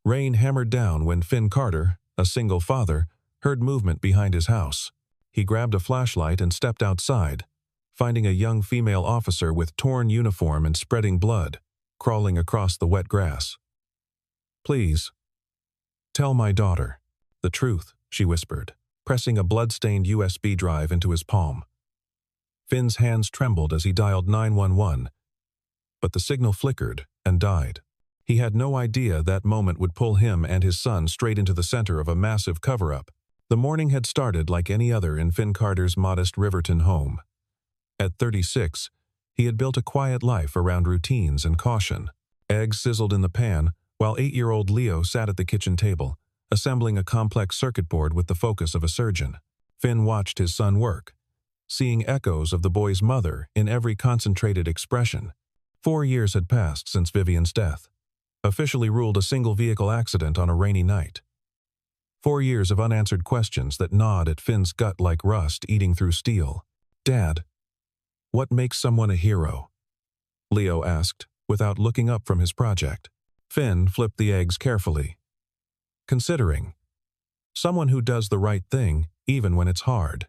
Rain hammered down when Finn Carter, a single father, heard movement behind his house. He grabbed a flashlight and stepped outside, finding a young female officer with torn uniform and spreading blood, crawling across the wet grass. "Please, tell my daughter the truth," she whispered, pressing a blood-stained USB drive into his palm. Finn's hands trembled as he dialed 911, but the signal flickered and died. He had no idea that moment would pull him and his son straight into the center of a massive cover-up. The morning had started like any other in Finn Carter's modest Riverton home. At 36, he had built a quiet life around routines and caution. Eggs sizzled in the pan, while 8-year-old Leo sat at the kitchen table, assembling a complex circuit board with the focus of a surgeon. Finn watched his son work, seeing echoes of the boy's mother in every concentrated expression. 4 years had passed since Vivian's death, officially ruled a single-vehicle accident on a rainy night. 4 years of unanswered questions that gnawed at Finn's gut like rust eating through steel. "Dad, what makes someone a hero?" Leo asked, without looking up from his project. Finn flipped the eggs carefully, considering. "Someone who does the right thing, even when it's hard.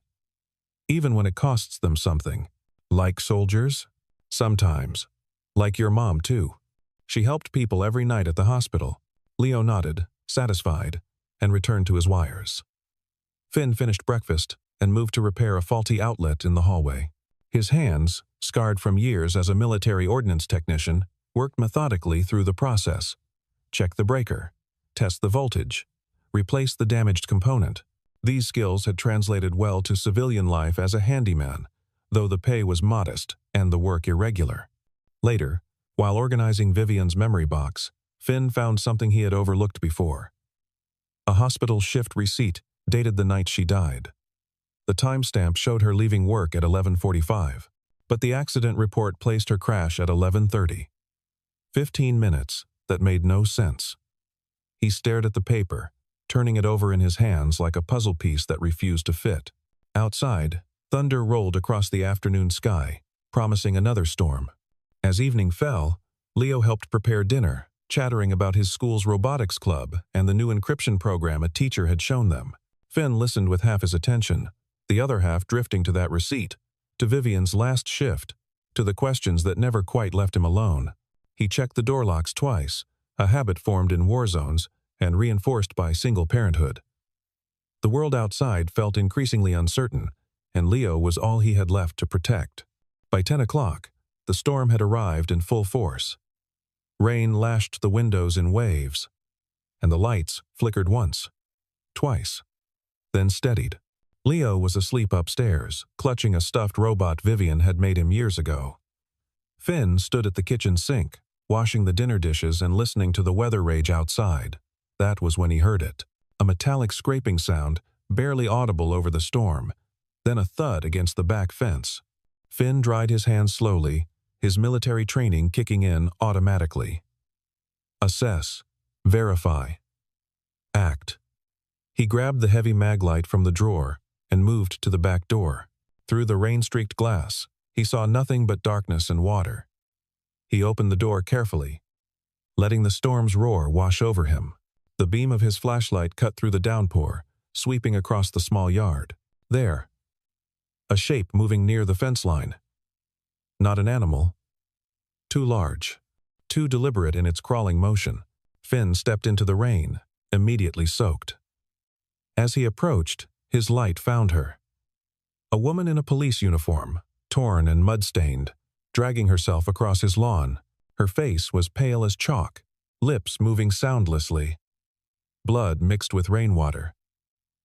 Even when it costs them something. Like soldiers? Sometimes. Like your mom, too. She helped people every night at the hospital." Leo nodded, satisfied, and returned to his wires. Finn finished breakfast and moved to repair a faulty outlet in the hallway. His hands, scarred from years as a military ordnance technician, worked methodically through the process. Check the breaker, test the voltage, replace the damaged component. These skills had translated well to civilian life as a handyman, though the pay was modest and the work irregular. Later, while organizing Vivian's memory box, Finn found something he had overlooked before. A hospital shift receipt dated the night she died. The timestamp showed her leaving work at 11:45, but the accident report placed her crash at 11:30. 15 minutes that made no sense. He stared at the paper, turning it over in his hands like a puzzle piece that refused to fit. Outside, thunder rolled across the afternoon sky, promising another storm. As evening fell, Leo helped prepare dinner, chattering about his school's robotics club and the new encryption program a teacher had shown them. Finn listened with half his attention, the other half drifting to that receipt, to Vivian's last shift, to the questions that never quite left him alone. He checked the door locks twice, a habit formed in war zones and reinforced by single parenthood. The world outside felt increasingly uncertain, and Leo was all he had left to protect. By 10 o'clock, the storm had arrived in full force. Rain lashed the windows in waves, and the lights flickered once, twice, then steadied. Leo was asleep upstairs, clutching a stuffed robot Vivian had made him years ago. Finn stood at the kitchen sink, washing the dinner dishes and listening to the weather rage outside. That was when he heard it. A metallic scraping sound, barely audible over the storm, then a thud against the back fence. Finn dried his hands slowly, his military training kicking in automatically. Assess, verify, act. He grabbed the heavy mag light from the drawer and moved to the back door. Through the rain-streaked glass, he saw nothing but darkness and water. He opened the door carefully, letting the storm's roar wash over him. The beam of his flashlight cut through the downpour, sweeping across the small yard. There, a shape moving near the fence line. Not an animal. Too large, too deliberate in its crawling motion. Finn stepped into the rain, immediately soaked. As he approached, his light found her. A woman in a police uniform, torn and mud-stained, dragging herself across his lawn. Her face was pale as chalk, lips moving soundlessly. Blood mixed with rainwater,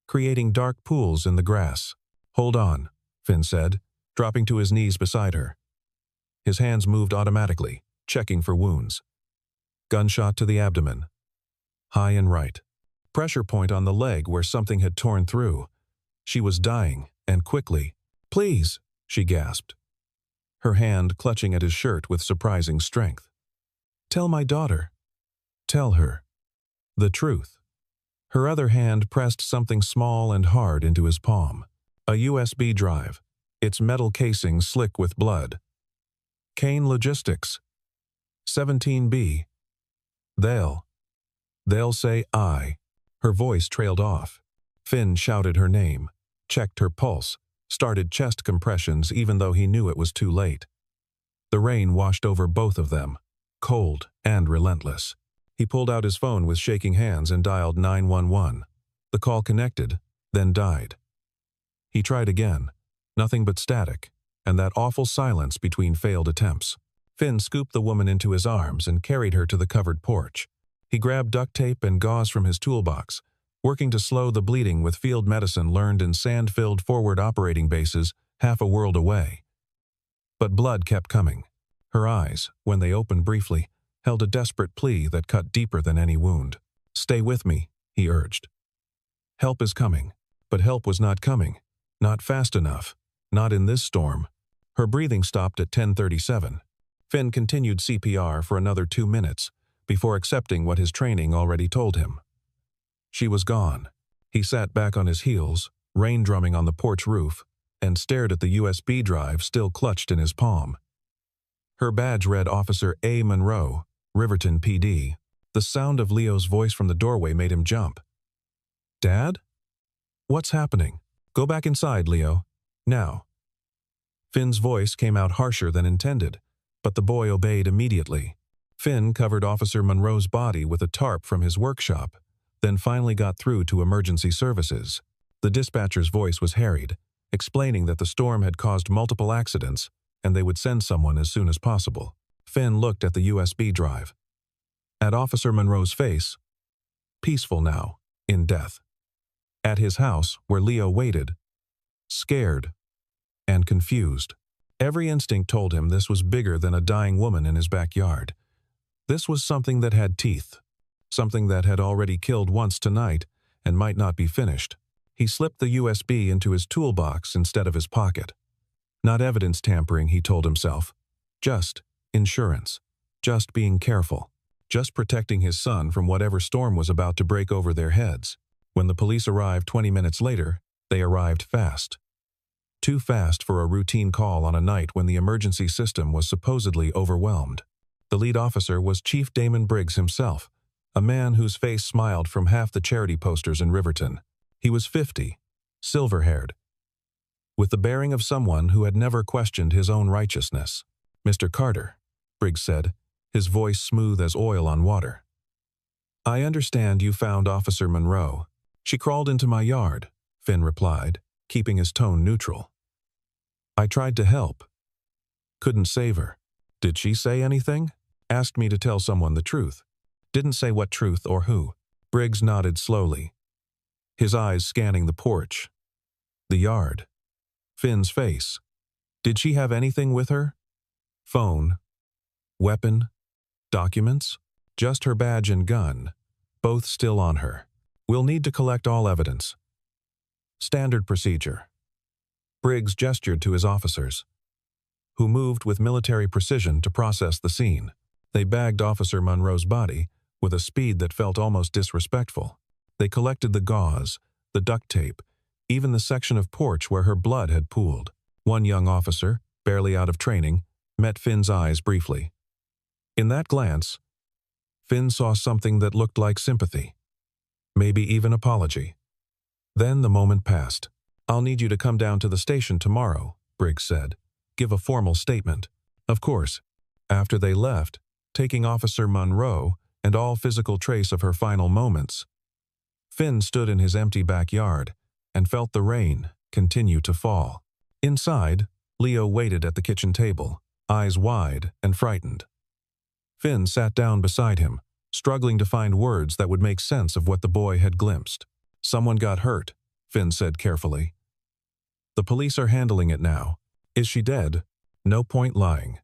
creating dark pools in the grass. "Hold on," Finn said, dropping to his knees beside her. His hands moved automatically, checking for wounds. Gunshot to the abdomen. High and right. Pressure point on the leg where something had torn through. She was dying, and quickly. "Please," she gasped, her hand clutching at his shirt with surprising strength. "Tell my daughter. Tell her the truth." Her other hand pressed something small and hard into his palm. A USB drive, its metal casing slick with blood. Kane Logistics. 17B. They'll They'll say I. Her voice trailed off. Finn shouted her name, checked her pulse, started chest compressions even though he knew it was too late. The rain washed over both of them, cold and relentless. He pulled out his phone with shaking hands and dialed 911. The call connected, then died. He tried again. Nothing but static, and that awful silence between failed attempts. Finn scooped the woman into his arms and carried her to the covered porch. He grabbed duct tape and gauze from his toolbox, working to slow the bleeding with field medicine learned in sand-filled forward operating bases half a world away. But blood kept coming. Her eyes, when they opened briefly, held a desperate plea that cut deeper than any wound. "Stay with me," he urged. "Help is coming." But help was not coming. Not fast enough. Not in this storm. Her breathing stopped at 10:37. Finn continued CPR for another 2 minutes before accepting what his training already told him. She was gone. He sat back on his heels, rain drumming on the porch roof, and stared at the USB drive still clutched in his palm. Her badge read Officer A. Monroe, Riverton PD. The sound of Leo's voice from the doorway made him jump. "Dad? What's happening? Go back inside, Leo. Now." Finn's voice came out harsher than intended, but the boy obeyed immediately. Finn covered Officer Monroe's body with a tarp from his workshop, then finally got through to emergency services. The dispatcher's voice was harried, explaining that the storm had caused multiple accidents and they would send someone as soon as possible. Finn looked at the USB drive. At Officer Monroe's face, peaceful now, in death. At his house, where Leo waited, scared and confused. Every instinct told him this was bigger than a dying woman in his backyard. This was something that had teeth, something that had already killed once tonight and might not be finished. He slipped the USB into his toolbox instead of his pocket. Not evidence tampering, he told himself. Just insurance. Just being careful. Just protecting his son from whatever storm was about to break over their heads. When the police arrived 20 minutes later, they arrived fast. Too fast for a routine call on a night when the emergency system was supposedly overwhelmed. The lead officer was Chief Damon Briggs himself, a man whose face smiled from half the charity posters in Riverton. He was 50, silver-haired, with the bearing of someone who had never questioned his own righteousness. "Mr. Carter," Briggs said, his voice smooth as oil on water. "I understand you found Officer Monroe. She crawled into my yard," Finn replied, keeping his tone neutral. "I tried to help. Couldn't save her. Did she say anything? Asked me to tell someone the truth. Didn't say what truth or who." Briggs nodded slowly, his eyes scanning the porch, the yard, Finn's face. "Did she have anything with her? Phone? Weapon? Documents?" "Just her badge and gun, both still on her. We'll need to collect all evidence." "Standard procedure." Briggs gestured to his officers, who moved with military precision to process the scene. They bagged Officer Monroe's body with a speed that felt almost disrespectful. They collected the gauze, the duct tape, even the section of porch where her blood had pooled. One young officer, barely out of training, met Finn's eyes briefly. In that glance, Finn saw something that looked like sympathy, maybe even apology. Then the moment passed. "I'll need you to come down to the station tomorrow," Briggs said. "Give a formal statement." Of course, after they left, taking Officer Monroe and all physical trace of her final moments, Finn stood in his empty backyard and felt the rain continue to fall. Inside, Leo waited at the kitchen table, eyes wide and frightened. Finn sat down beside him, struggling to find words that would make sense of what the boy had glimpsed. "Someone got hurt," Finn said carefully. "The police are handling it now. Is she dead? No point lying."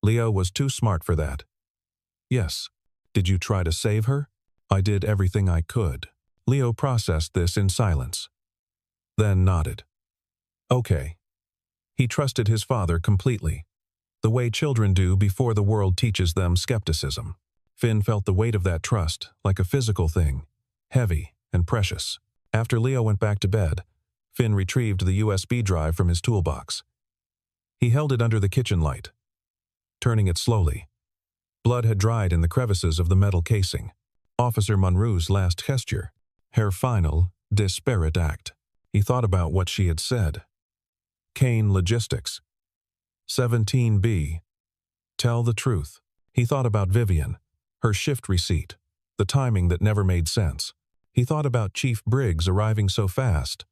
Leo was too smart for that. "Yes. Did you try to save her?" "I did everything I could." Leo processed this in silence, then nodded. "Okay." He trusted his father completely, the way children do before the world teaches them skepticism. Finn felt the weight of that trust like a physical thing, heavy and precious. After Leo went back to bed, Finn retrieved the USB drive from his toolbox. He held it under the kitchen light, turning it slowly. Blood had dried in the crevices of the metal casing. Officer Monroe's last gesture. Her final, desperate act. He thought about what she had said. Kane Logistics. 17B. Tell the truth. He thought about Vivian, her shift receipt, the timing that never made sense. He thought about Chief Briggs arriving so fast,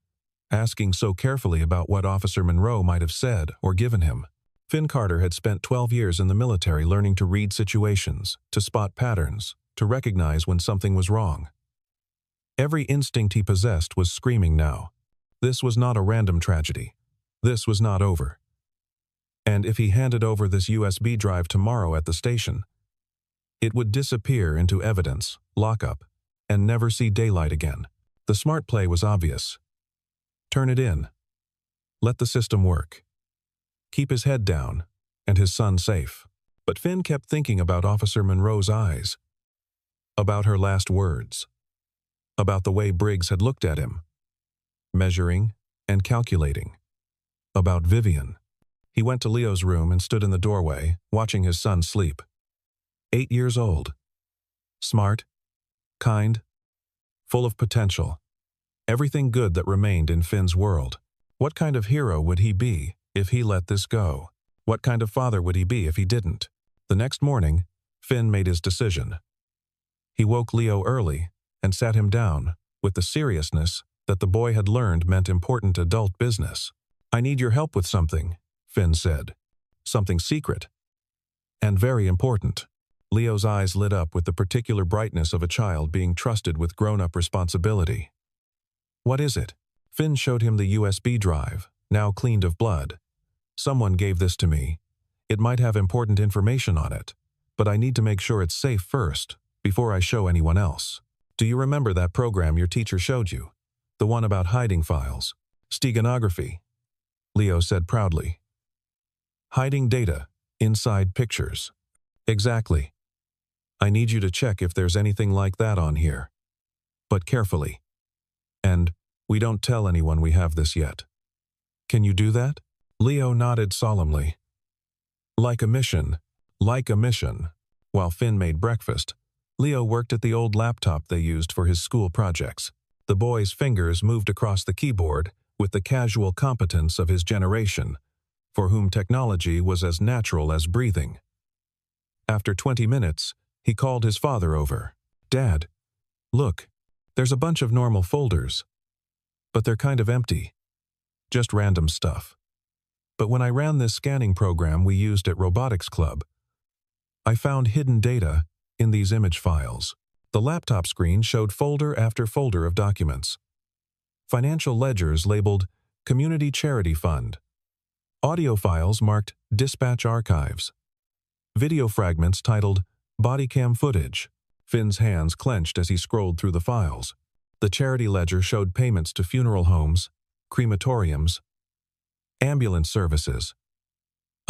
asking so carefully about what Officer Monroe might have said or given him. Finn Carter had spent 12 years in the military learning to read situations, to spot patterns, to recognize when something was wrong. Every instinct he possessed was screaming now. This was not a random tragedy. This was not over. And if he handed over this USB drive tomorrow at the station, it would disappear into evidence, lockup, and never see daylight again. The smart play was obvious. Turn it in. Let the system work. Keep his head down, and his son safe. But Finn kept thinking about Officer Monroe's eyes, about her last words, about the way Briggs had looked at him, measuring and calculating, about Vivian. He went to Leo's room and stood in the doorway, watching his son sleep. 8 years old. Smart, kind, full of potential. Everything good that remained in Finn's world. What kind of hero would he be if he let this go? What kind of father would he be if he didn't? The next morning, Finn made his decision. He woke Leo early and sat him down with the seriousness that the boy had learned meant important adult business. I need your help with something, Finn said. Something secret. And very important. Leo's eyes lit up with the particular brightness of a child being trusted with grown-up responsibility. What is it? Finn showed him the USB drive, now cleaned of blood. Someone gave this to me. It might have important information on it, but I need to make sure it's safe first, before I show anyone else. Do you remember that program your teacher showed you? The one about hiding files. Steganography. Leo said proudly. Hiding data, inside pictures. Exactly. I need you to check if there's anything like that on here. But carefully. And we don't tell anyone we have this yet. Can you do that? Leo nodded solemnly. Like a mission. Like a mission. While Finn made breakfast, Leo worked at the old laptop they used for his school projects. The boy's fingers moved across the keyboard with the casual competence of his generation, for whom technology was as natural as breathing. After 20 minutes, he called his father over. Dad, look, there's a bunch of normal folders, but they're kind of empty. Just random stuff. But when I ran this scanning program we used at Robotics Club, I found hidden data in these image files. The laptop screen showed folder after folder of documents. Financial ledgers labeled Community Charity Fund. Audio files marked Dispatch Archives. Video fragments titled Body Cam Footage. Finn's hands clenched as he scrolled through the files. The charity ledger showed payments to funeral homes, crematoriums, ambulance services.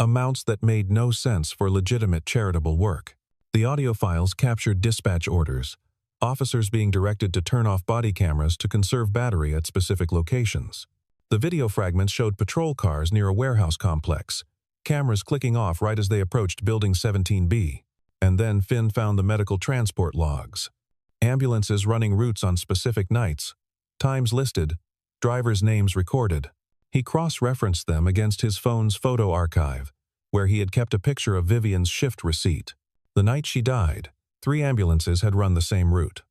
Amounts that made no sense for legitimate charitable work. The audio files captured dispatch orders, officers being directed to turn off body cameras to conserve battery at specific locations. The video fragments showed patrol cars near a warehouse complex, cameras clicking off right as they approached Building 17B. And then Finn found the medical transport logs. Ambulances running routes on specific nights, times listed, drivers' names recorded. He cross-referenced them against his phone's photo archive, where he had kept a picture of Vivian's shift receipt. The night she died, 3 ambulances had run the same route,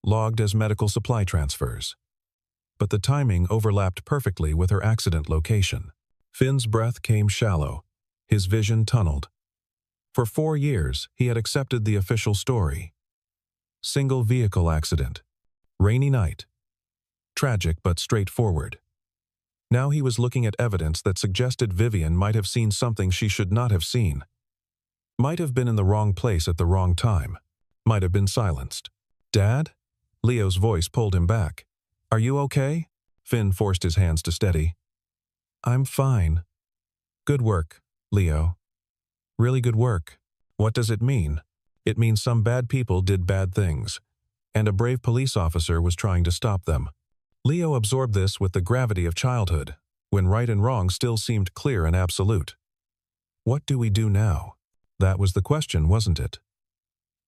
logged as medical supply transfers. But the timing overlapped perfectly with her accident location. Finn's breath came shallow, his vision tunneled. For 4 years, he had accepted the official story. Single vehicle accident. Rainy night. Tragic but straightforward. Now he was looking at evidence that suggested Vivian might have seen something she should not have seen. Might have been in the wrong place at the wrong time. Might have been silenced. Dad? Leo's voice pulled him back. Are you okay? Finn forced his hands to steady. I'm fine. Good work, Leo. Really good work. What does it mean? It means some bad people did bad things, and a brave police officer was trying to stop them. Leo absorbed this with the gravity of childhood, when right and wrong still seemed clear and absolute. What do we do now? That was the question, wasn't it?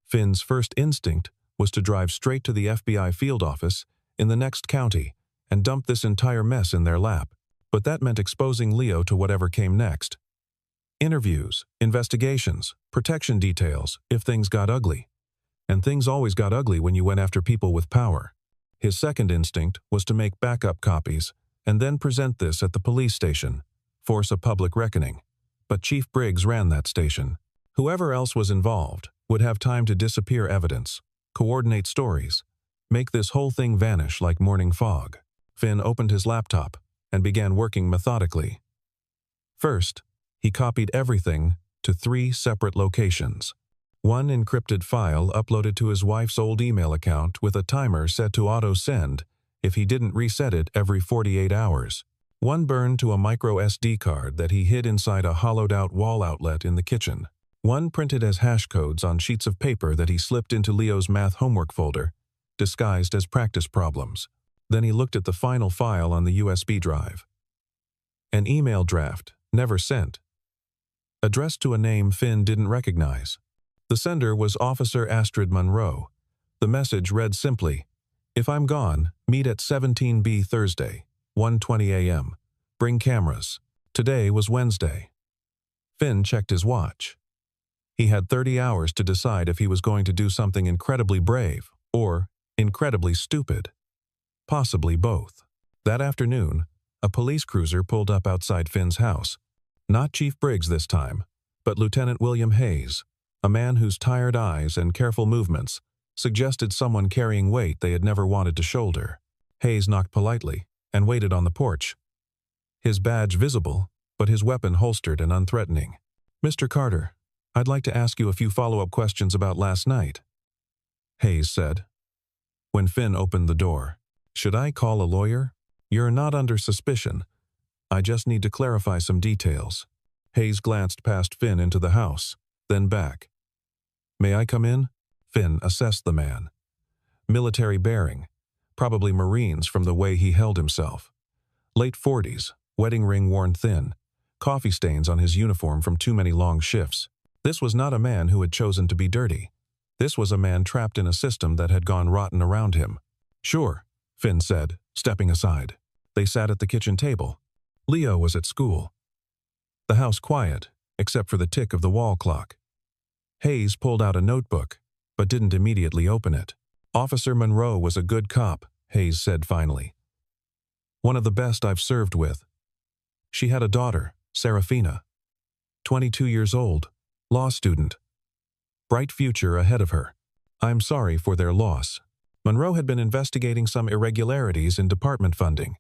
Finn's first instinct was to drive straight to the FBI field office in the next county and dump this entire mess in their lap. But that meant exposing Leo to whatever came next. Interviews, investigations, protection details, if things got ugly. And things always got ugly when you went after people with power. His second instinct was to make backup copies and then present this at the police station, force a public reckoning. But Chief Briggs ran that station. Whoever else was involved would have time to disappear evidence, coordinate stories, make this whole thing vanish like morning fog. Finn opened his laptop and began working methodically. First, he copied everything to 3 separate locations. One encrypted file uploaded to his wife's old email account with a timer set to auto-send if he didn't reset it every 48 hours. One burned to a micro SD card that he hid inside a hollowed-out wall outlet in the kitchen. One printed as hash codes on sheets of paper that he slipped into Leo's math homework folder, disguised as practice problems. Then he looked at the final file on the USB drive. An email draft, never sent. Addressed to a name Finn didn't recognize. The sender was Officer Astrid Monroe. The message read simply, "If I'm gone, meet at 17B Thursday, 1:20 a.m. Bring cameras." Today was Wednesday. Finn checked his watch. He had 30 hours to decide if he was going to do something incredibly brave or incredibly stupid. Possibly both. That afternoon, a police cruiser pulled up outside Finn's house. Not Chief Briggs this time, but Lieutenant William Hayes, a man whose tired eyes and careful movements suggested someone carrying weight they had never wanted to shoulder. Hayes knocked politely and waited on the porch. His badge visible, but his weapon holstered and unthreatening. "Mr. Carter, I'd like to ask you a few follow-up questions about last night," Hayes said. When Finn opened the door, "Should I call a lawyer? You're not under suspicion. I just need to clarify some details." Hayes glanced past Finn into the house, then back. "May I come in?" Finn assessed the man. Military bearing, probably Marines from the way he held himself. Late 40s, wedding ring worn thin, coffee stains on his uniform from too many long shifts. This was not a man who had chosen to be dirty. This was a man trapped in a system that had gone rotten around him. "Sure," Finn said, stepping aside. They sat at the kitchen table. Leo was at school. The house quiet, except for the tick of the wall clock. Hayes pulled out a notebook, but didn't immediately open it. "Officer Monroe was a good cop," Hayes said finally. "One of the best I've served with. She had a daughter, Serafina. 22 years old, law student. Bright future ahead of her. I'm sorry for their loss." Monroe had been investigating some irregularities in department funding.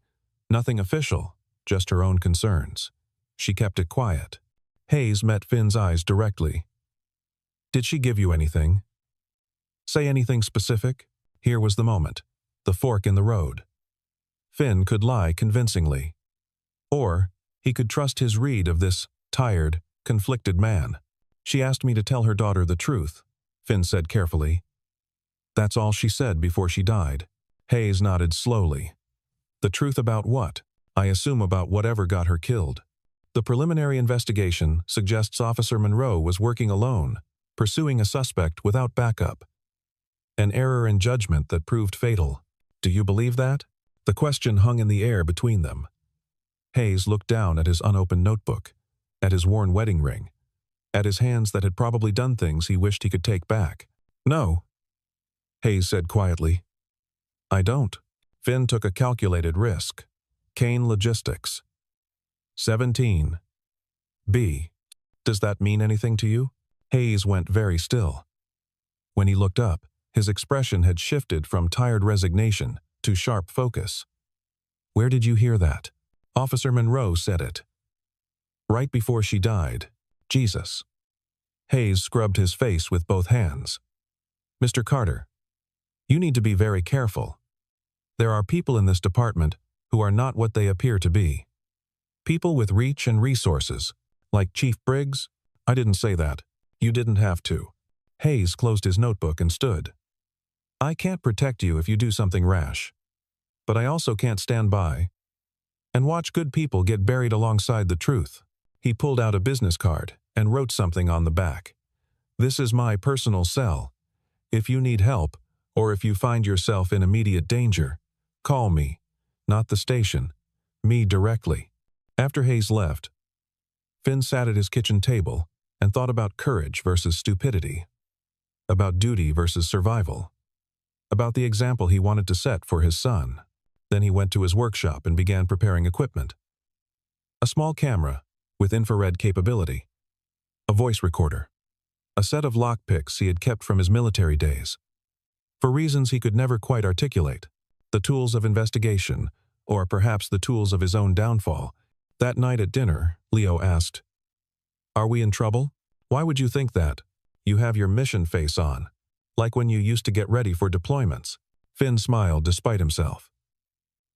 Nothing official, just her own concerns. She kept it quiet. Hayes met Finn's eyes directly. "Did she give you anything? Say anything specific?" Here was the moment. The fork in the road. Finn could lie convincingly. Or he could trust his read of this tired, conflicted man. "She asked me to tell her daughter the truth," Finn said carefully. "That's all she said before she died." Hayes nodded slowly. "The truth about what?" "I assume about whatever got her killed. The preliminary investigation suggests Officer Monroe was working alone, pursuing a suspect without backup. An error in judgment that proved fatal. Do you believe that?" The question hung in the air between them. Hayes looked down at his unopened notebook, at his worn wedding ring, at his hands that had probably done things he wished he could take back. "No," Hayes said quietly. "I don't." Finn took a calculated risk. Kane Logistics. 17. B. "Does that mean anything to you?" Hayes went very still. When he looked up, his expression had shifted from tired resignation to sharp focus. "Where did you hear that?" "Officer Monroe said it. Right before she died. Jesus." Hayes scrubbed his face with both hands. "Mr. Carter, you need to be very careful. There are people in this department who are not what they appear to be. People with reach and resources, like Chief Briggs." "I didn't say that. You didn't have to." Hayes closed his notebook and stood. "I can't protect you if you do something rash. But I also can't stand by and watch good people get buried alongside the truth." He pulled out a business card and wrote something on the back. "This is my personal cell. If you need help, Or if you find yourself in immediate danger, call me. Not the station. Me directly." After Hayes left, Finn sat at his kitchen table and thought about courage versus stupidity, about duty versus survival, about the example he wanted to set for his son. Then he went to his workshop and began preparing equipment. A small camera with infrared capability, a voice recorder, a set of lockpicks he had kept from his military days. For reasons he could never quite articulate, the tools of investigation, or perhaps the tools of his own downfall. That night at dinner, Leo asked, "Are we in trouble? Why would you think that? You have your mission face on, like when you used to get ready for deployments." Finn smiled despite himself.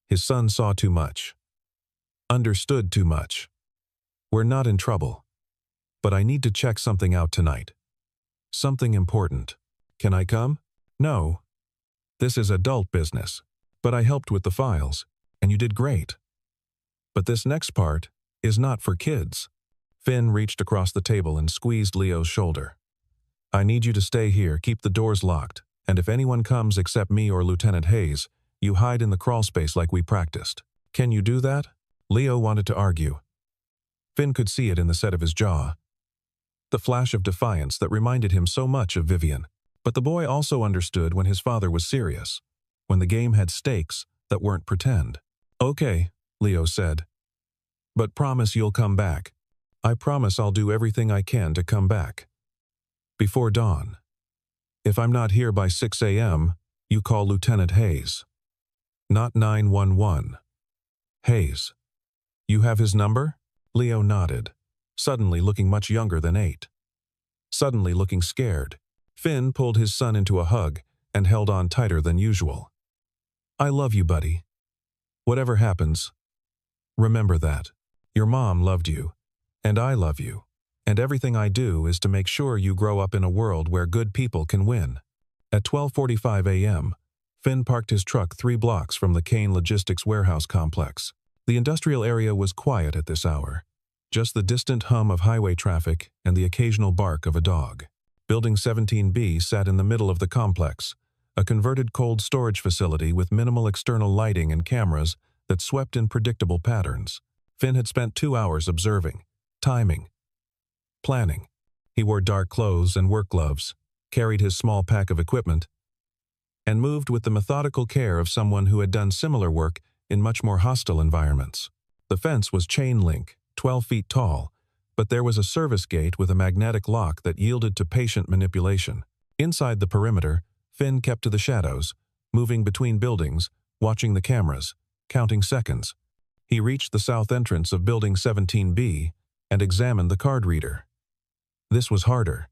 His son saw too much, understood too much. "We're not in trouble. But I need to check something out tonight. Something important. Can I come?" "No. This is adult business. But I helped with the files, and you did great. But this next part is not for kids." Finn reached across the table and squeezed Leo's shoulder. "I need you to stay here, keep the doors locked, and if anyone comes except me or Lieutenant Hayes, you hide in the crawlspace like we practiced. Can you do that?" Leo wanted to argue. Finn could see it in the set of his jaw, the flash of defiance that reminded him so much of Vivian. But the boy also understood when his father was serious, when the game had stakes that weren't pretend. "Okay," Leo said. "But promise you'll come back." "I promise I'll do everything I can to come back. Before dawn. If I'm not here by 6 a.m., you call Lieutenant Hayes. Not 911. Hayes. You have his number?" Leo nodded, suddenly looking much younger than 8. Suddenly looking scared. Finn pulled his son into a hug and held on tighter than usual. "I love you, buddy. Whatever happens, remember that. Your mom loved you, and I love you, and everything I do is to make sure you grow up in a world where good people can win." At 12:45 a.m., Finn parked his truck 3 blocks from the Kane Logistics warehouse complex. The industrial area was quiet at this hour, just the distant hum of highway traffic and the occasional bark of a dog. Building 17B sat in the middle of the complex, a converted cold storage facility with minimal external lighting and cameras that swept in predictable patterns. Finn had spent 2 hours observing, timing, planning. He wore dark clothes and work gloves, carried his small pack of equipment, and moved with the methodical care of someone who had done similar work in much more hostile environments. The fence was chain link, 12 feet tall, but there was a service gate with a magnetic lock that yielded to patient manipulation. Inside the perimeter, Finn kept to the shadows, moving between buildings, watching the cameras, counting seconds. He reached the south entrance of Building 17B and examined the card reader. This was harder.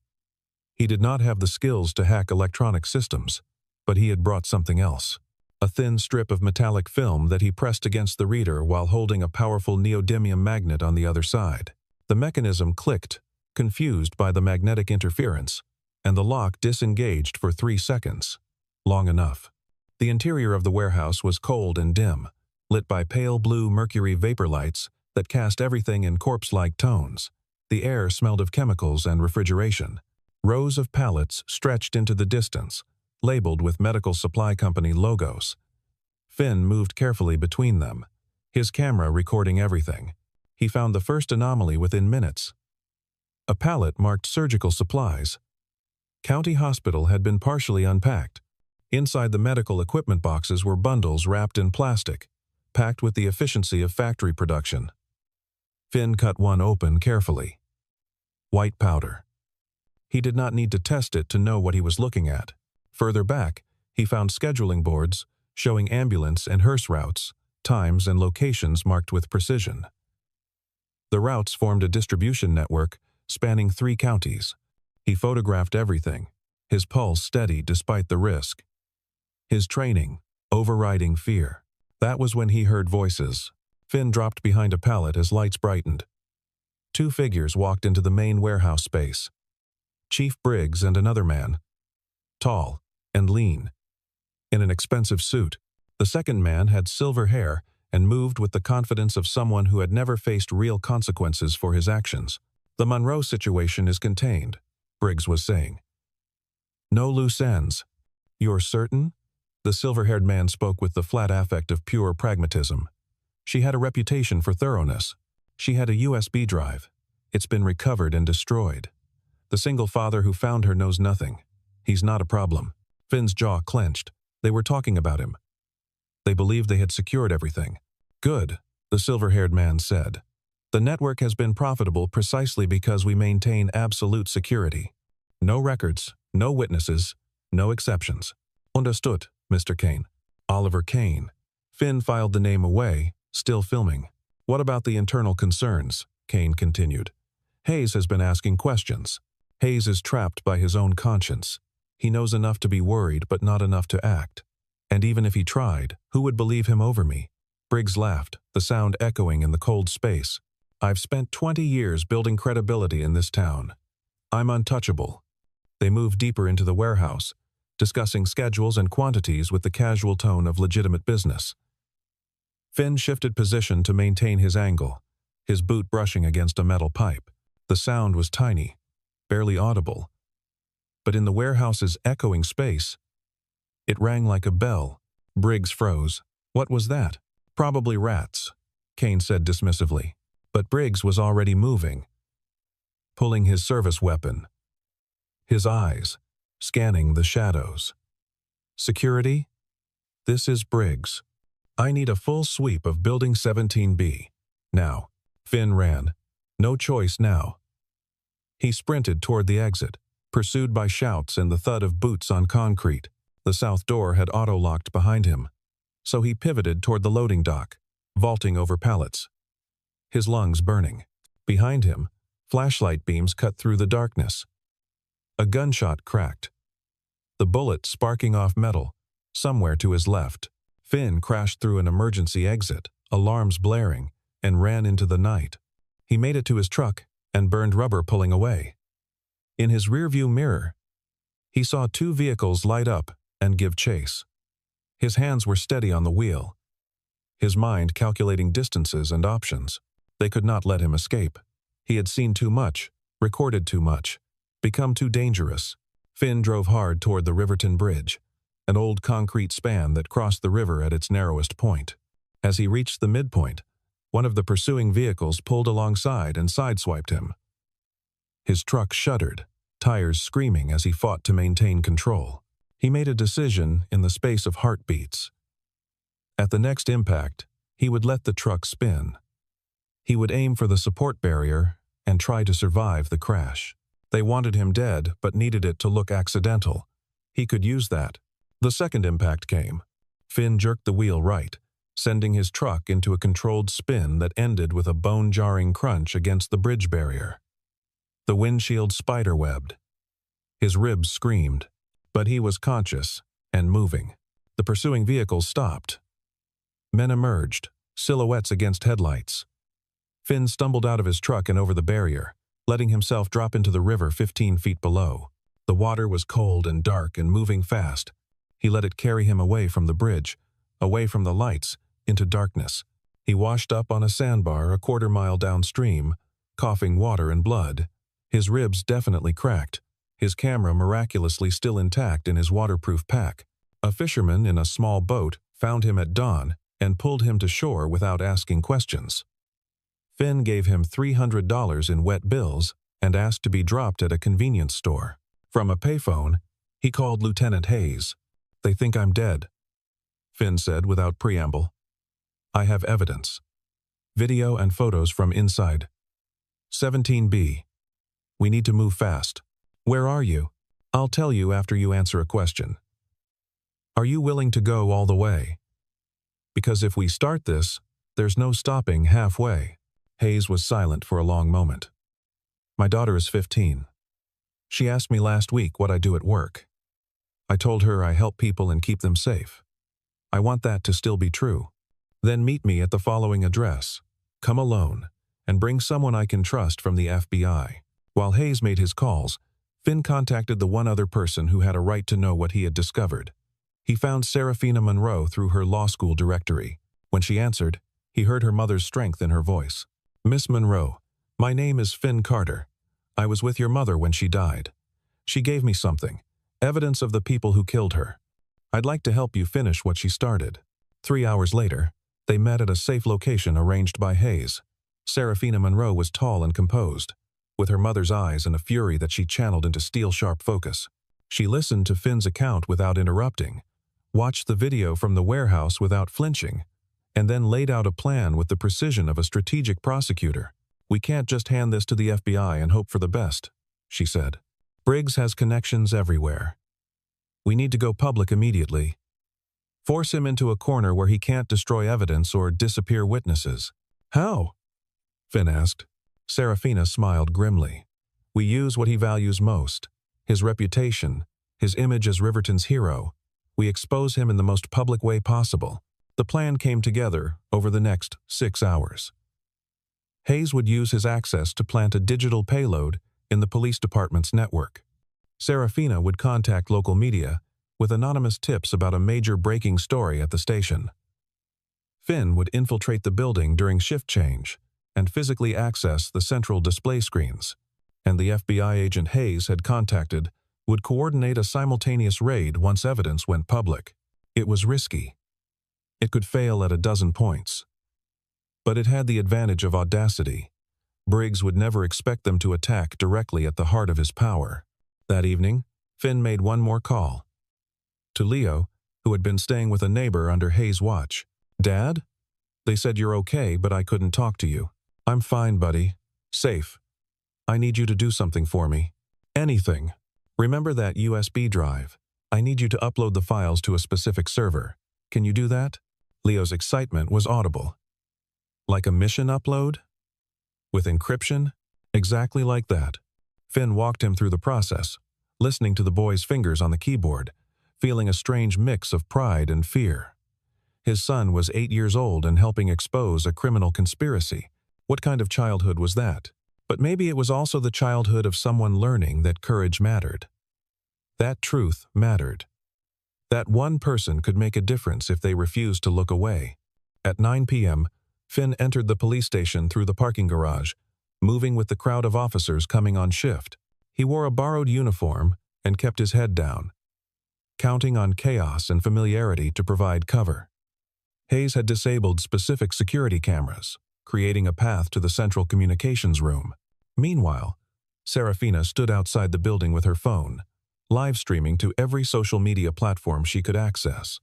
He did not have the skills to hack electronic systems, but he had brought something else. A thin strip of metallic film that he pressed against the reader while holding a powerful neodymium magnet on the other side. The mechanism clicked, confused by the magnetic interference, and the lock disengaged for 3 seconds. Long enough. The interior of the warehouse was cold and dim, lit by pale blue mercury vapor lights that cast everything in corpse-like tones. The air smelled of chemicals and refrigeration. Rows of pallets stretched into the distance, labeled with medical supply company logos. Finn moved carefully between them, his camera recording everything. He found the first anomaly within minutes. A pallet marked surgical supplies. County Hospital had been partially unpacked. Inside the medical equipment boxes were bundles wrapped in plastic, packed with the efficiency of factory production. Finn cut one open carefully. White powder. He did not need to test it to know what he was looking at. Further back, he found scheduling boards showing ambulance and hearse routes, times and locations marked with precision. The routes formed a distribution network spanning 3 counties. He photographed everything, his pulse steady despite the risk. His training, overriding fear. That was when he heard voices. Finn dropped behind a pallet as lights brightened. 2 figures walked into the main warehouse space. Chief Briggs and another man, tall and lean, in an expensive suit. The second man had silver hair and moved with the confidence of someone who had never faced real consequences for his actions. "The Monroe situation is contained," Briggs was saying. "No loose ends. You're certain? The silver-haired man spoke with the flat affect of pure pragmatism. She had a reputation for thoroughness. She had a USB drive. It's been recovered and destroyed. The single father who found her knows nothing. He's not a problem. Finn's jaw clenched. They were talking about him. They believed they had secured everything. Good, the silver-haired man said. The network has been profitable precisely because we maintain absolute security. No records, no witnesses, no exceptions. Understood, Mr. Kane. Oliver Kane. Finn filed the name away, still filming. What about the internal concerns? Kane continued. Hayes has been asking questions. Hayes is trapped by his own conscience. He knows enough to be worried but not enough to act. And even if he tried, who would believe him over me? Briggs laughed, the sound echoing in the cold space. I've spent 20 years building credibility in this town. I'm untouchable. They moved deeper into the warehouse, discussing schedules and quantities with the casual tone of legitimate business. Finn shifted position to maintain his angle, his boot brushing against a metal pipe. The sound was tiny, barely audible. But in the warehouse's echoing space, it rang like a bell. Briggs froze. What was that? Probably rats, Kane said dismissively. But Briggs was already moving, pulling his service weapon. His eyes, scanning the shadows. Security? This is Briggs. I need a full sweep of Building 17B. Now. Finn ran. No choice now. He sprinted toward the exit, pursued by shouts and the thud of boots on concrete. The south door had auto-locked behind him, so he pivoted toward the loading dock, vaulting over pallets, his lungs burning. Behind him, flashlight beams cut through the darkness. A gunshot cracked, the bullet sparking off metal, somewhere to his left. Finn crashed through an emergency exit, alarms blaring, and ran into the night. He made it to his truck and burned rubber pulling away. In his rearview mirror, he saw two vehicles light up and give chase. His hands were steady on the wheel, his mind calculating distances and options. They could not let him escape. He had seen too much, recorded too much, become too dangerous. Finn drove hard toward the Riverton Bridge, an old concrete span that crossed the river at its narrowest point. As he reached the midpoint, one of the pursuing vehicles pulled alongside and sideswiped him. His truck shuddered, tires screaming as he fought to maintain control. He made a decision in the space of heartbeats. At the next impact, he would let the truck spin. He would aim for the support barrier and try to survive the crash. They wanted him dead, but needed it to look accidental. He could use that. The second impact came. Finn jerked the wheel right, sending his truck into a controlled spin that ended with a bone-jarring crunch against the bridge barrier. The windshield spiderwebbed. His ribs screamed, but he was conscious and moving. The pursuing vehicle stopped. Men emerged, silhouettes against headlights. Finn stumbled out of his truck and over the barrier, letting himself drop into the river 15 feet below. The water was cold and dark and moving fast. He let it carry him away from the bridge, away from the lights, into darkness. He washed up on a sandbar a quarter-mile downstream, coughing water and blood. His ribs definitely cracked, his camera miraculously still intact in his waterproof pack. A fisherman in a small boat found him at dawn and pulled him to shore without asking questions. Finn gave him $300 in wet bills and asked to be dropped at a convenience store. From a payphone, he called Lieutenant Hayes. "They think I'm dead," Finn said without preamble. "I have evidence. Video and photos from inside. 17B. We need to move fast. Where are you? I'll tell you after you answer a question. Are you willing to go all the way? Because if we start this, there's no stopping halfway." Hayes was silent for a long moment. "My daughter is 15. She asked me last week what I do at work. I told her I help people and keep them safe. I want that to still be true. Then meet me at the following address. Come alone, and bring someone I can trust from the FBI." While Hayes made his calls, Finn contacted the one other person who had a right to know what he had discovered. He found Seraphina Monroe through her law school directory. When she answered, he heard her mother's strength in her voice. "Miss Monroe, my name is Finn Carter. I was with your mother when she died. She gave me something, evidence of the people who killed her. I'd like to help you finish what she started." 3 hours later, they met at a safe location arranged by Hayes. Serafina Monroe was tall and composed, with her mother's eyes and a fury that she channeled into steel-sharp focus. She listened to Finn's account without interrupting, watched the video from the warehouse without flinching, and then laid out a plan with the precision of a strategic prosecutor. "We can't just hand this to the FBI and hope for the best," she said. "Briggs has connections everywhere. We need to go public immediately. Force him into a corner where he can't destroy evidence or disappear witnesses." "How?" Finn asked. Serafina smiled grimly. "We use what he values most, his reputation, his image as Riverton's hero. We expose him in the most public way possible." The plan came together over the next 6 hours. Hayes would use his access to plant a digital payload in the police department's network. Serafina would contact local media with anonymous tips about a major breaking story at the station. Finn would infiltrate the building during shift change and physically access the central display screens, and the FBI agent Hayes had contacted would coordinate a simultaneous raid once evidence went public. It was risky. It could fail at a dozen points. But it had the advantage of audacity. Briggs would never expect them to attack directly at the heart of his power. That evening, Finn made one more call. To Leo, who had been staying with a neighbor under Hayes' watch. "Dad? They said you're okay, but I couldn't talk to you." "I'm fine, buddy. Safe. I need you to do something for me. Anything. Remember that USB drive? I need you to upload the files to a specific server. Can you do that?" Leo's excitement was audible. "Like a mission upload? With encryption?" "Exactly like that." Finn walked him through the process, listening to the boy's fingers on the keyboard, feeling a strange mix of pride and fear. His son was 8 years old and helping expose a criminal conspiracy. What kind of childhood was that? But maybe it was also the childhood of someone learning that courage mattered. That truth mattered. That one person could make a difference if they refused to look away. At 9 p.m., Finn entered the police station through the parking garage, moving with the crowd of officers coming on shift. He wore a borrowed uniform and kept his head down, counting on chaos and familiarity to provide cover. Hayes had disabled specific security cameras, creating a path to the central communications room. Meanwhile, Serafina stood outside the building with her phone, live streaming to every social media platform she could access.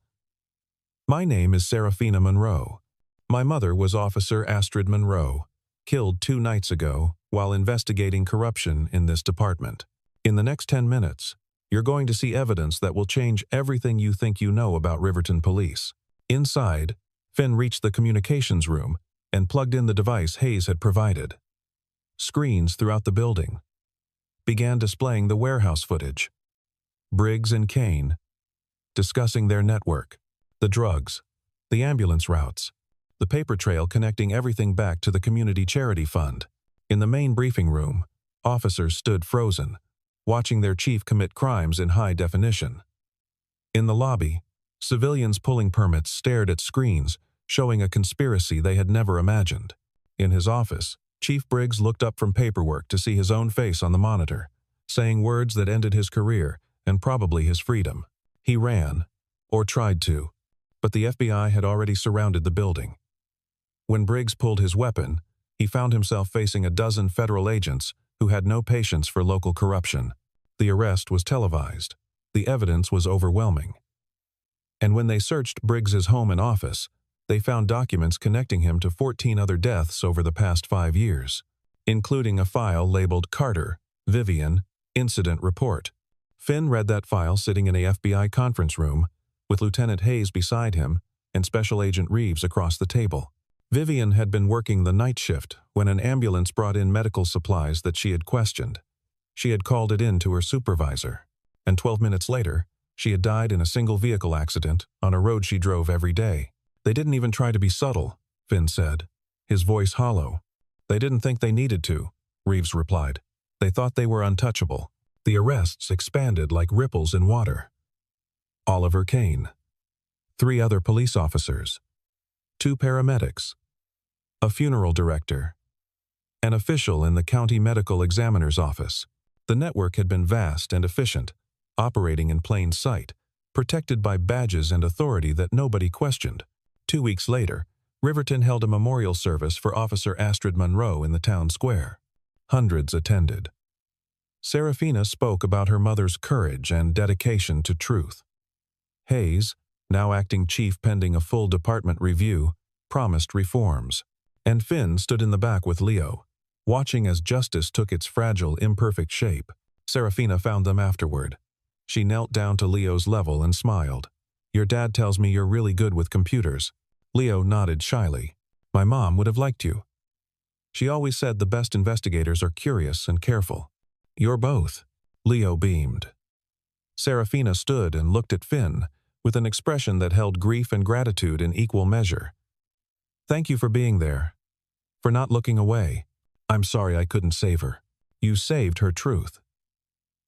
"My name is Serafina Monroe. My mother was Officer Astrid Monroe, killed 2 nights ago while investigating corruption in this department. In the next 10 minutes, you're going to see evidence that will change everything you think you know about Riverton Police." Inside, Finn reached the communications room and plugged in the device Hayes had provided. Screens throughout the building began displaying the warehouse footage. Briggs and Kane, discussing their network, the drugs, the ambulance routes, the paper trail connecting everything back to the community charity fund. In the main briefing room, officers stood frozen, watching their chief commit crimes in high definition. In the lobby, civilians pulling permits stared at screens, showing a conspiracy they had never imagined. In his office, Chief Briggs looked up from paperwork to see his own face on the monitor, saying words that ended his career and probably his freedom. He ran, or tried to, but the FBI had already surrounded the building. When Briggs pulled his weapon, he found himself facing a dozen federal agents who had no patience for local corruption. The arrest was televised. The evidence was overwhelming. And when they searched Briggs's home and office, they found documents connecting him to 14 other deaths over the past 5 years, including a file labeled Carter, Vivian, Incident Report. Finn read that file sitting in a FBI conference room, with Lieutenant Hayes beside him and Special Agent Reeves across the table. Vivian had been working the night shift when an ambulance brought in medical supplies that she had questioned. She had called it in to her supervisor, and 12 minutes later, she had died in a single vehicle accident on a road she drove every day. "They didn't even try to be subtle," Finn said, his voice hollow. "They didn't think they needed to," Reeves replied. "They thought they were untouchable." The arrests expanded like ripples in water. Oliver Kane, 3 other police officers, 2 paramedics, a funeral director, an official in the county medical examiner's office. The network had been vast and efficient, operating in plain sight, protected by badges and authority that nobody questioned. 2 weeks later, Riverton held a memorial service for Officer Astrid Monroe in the town square. Hundreds attended. Serafina spoke about her mother's courage and dedication to truth. Hayes, now acting chief pending a full department review, promised reforms. And Finn stood in the back with Leo, watching as justice took its fragile, imperfect shape. Serafina found them afterward. She knelt down to Leo's level and smiled. "Your dad tells me you're really good with computers." Leo nodded shyly. "My mom would have liked you. She always said the best investigators are curious and careful." "You're both." Leo beamed. Serafina stood and looked at Finn with an expression that held grief and gratitude in equal measure. "Thank you for being there, for not looking away. I'm sorry I couldn't save her. You saved her truth."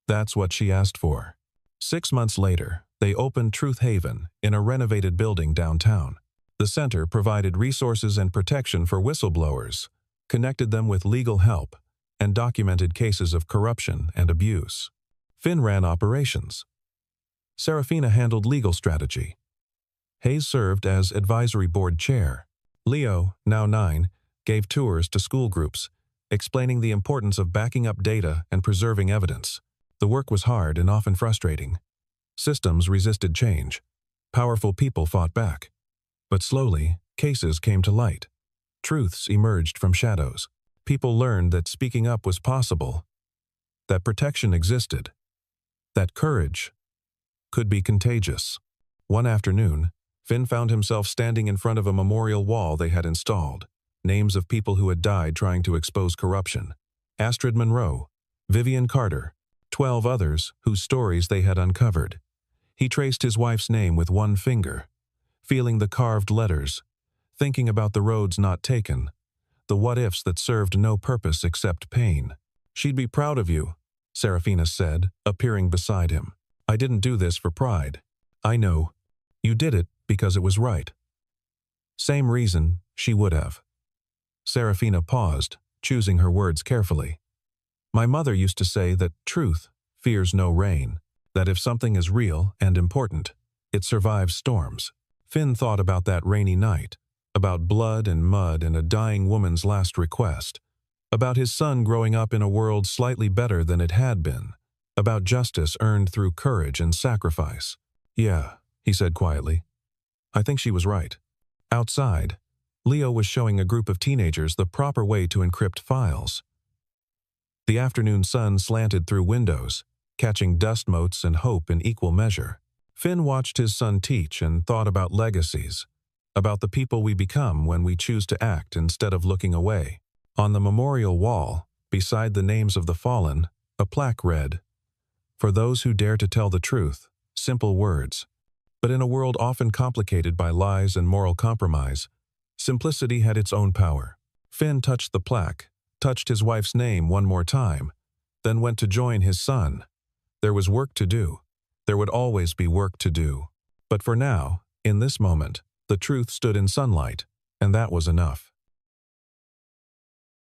That's what she asked for. 6 months later, they opened Truth Haven in a renovated building downtown. The center provided resources and protection for whistleblowers, connected them with legal help, and documented cases of corruption and abuse. Finn ran operations. Serafina handled legal strategy. Hayes served as advisory board chair. Leo, now 9, gave tours to school groups, explaining the importance of backing up data and preserving evidence. The work was hard and often frustrating. Systems resisted change. Powerful people fought back. But slowly, cases came to light. Truths emerged from shadows. People learned that speaking up was possible, that protection existed, that courage could be contagious. One afternoon, Finn found himself standing in front of a memorial wall they had installed. Names of people who had died trying to expose corruption. Astrid Monroe, Vivian Carter, 12 others whose stories they had uncovered. He traced his wife's name with one finger, feeling the carved letters, thinking about the roads not taken, the what-ifs that served no purpose except pain. "She'd be proud of you," Serafina said, appearing beside him. "I didn't do this for pride. I know. You did it because it was right." Same reason she would have. Serafina paused, choosing her words carefully. "My mother used to say that truth fears no rain, that if something is real and important, it survives storms." Finn thought about that rainy night, about blood and mud and a dying woman's last request, about his son growing up in a world slightly better than it had been, about justice earned through courage and sacrifice. "Yeah," he said quietly. "I think she was right." Outside, Leo was showing a group of teenagers the proper way to encrypt files. The afternoon sun slanted through windows, catching dust motes and hope in equal measure. Finn watched his son teach and thought about legacies, about the people we become when we choose to act instead of looking away. On the memorial wall, beside the names of the fallen, a plaque read, "For those who dare to tell the truth," simple words. But in a world often complicated by lies and moral compromise, simplicity had its own power. Finn touched the plaque, touched his wife's name one more time, then went to join his son. There was work to do. There would always be work to do. But for now, in this moment, the truth stood in sunlight, and that was enough.